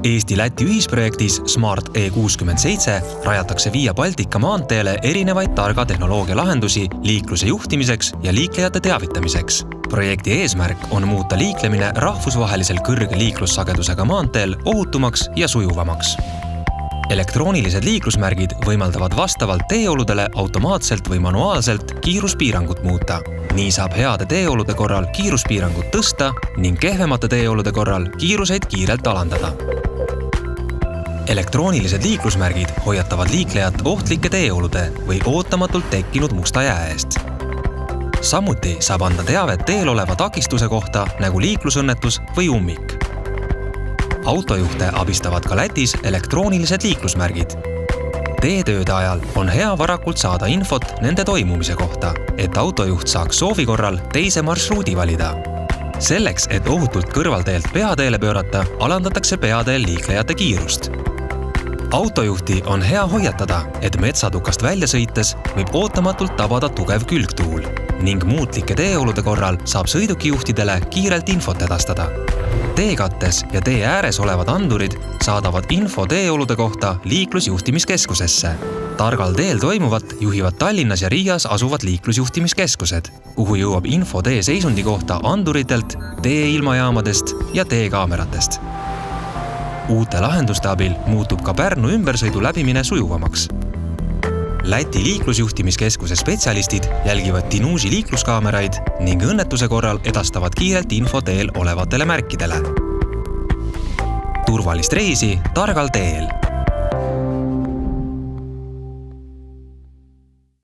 Eesti-Läti ühisprojektis Smart E67 rajatakse Via Baltica maanteele erinevaid targa tehnoloogia lahendusi liikluse juhtimiseks ja liiklejate teavitamiseks. Projekti eesmärk on muuta liiklemine rahvusvahelisel kõrge liiklussagedusega maanteel ohutumaks ja sujuvamaks. Elektroonilised liiklusmärgid võimaldavad vastavalt teeoludele automaatselt või manuaalselt kiiruspiirangut muuta. Nii saab heade teeolude korral kiiruspiirangut tõsta ning kehvemate teeolude korral kiiruseid kiirelt alandada. Elektroonilised liiklusmärgid hoiatavad liiklejat ohtlike teeolude või ootamatult tekkinud musta jää eest. Samuti saab anda teavet teel oleva takistuse kohta nagu liiklusõnnetus või ummik. Autojuhte abistavad ka Lätis elektroonilised liiklusmärgid. Teetööde ajal on hea varakult saada infot nende toimumise kohta, et autojuht saaks soovi korral teise marsruudi valida. Selleks, et ohutult kõrvalteelt peateele pöörata, alandatakse peateel liiklejate kiirust. Autojuhti on hea hoiatada, et metsatukast välja sõites võib ootamatult tabada tugev külgtuul ning muutlike teeolude korral saab sõidukijuhtidele kiirelt infot edastada. Teekattes ja tee ääres olevad andurid saadavad info teeolude kohta liiklusjuhtimiskeskusesse. Targal teel toimuvat juhivad Tallinnas ja Riias asuvad liiklusjuhtimiskeskused, kuhu jõuab info tee seisundi kohta anduritelt, tee ilmajaamadest ja teekaameratest. Uute lahenduste abil muutub ka Pärnu ümbersõidu läbimine sujuvamaks. Läti liiklusjuhtimiskeskuse spetsialistid jälgivad Tinuusi liikluskaameraid ning õnnetuse korral edastavad kiirelt info teel olevatele märkidele. Turvalist reisi targal teel!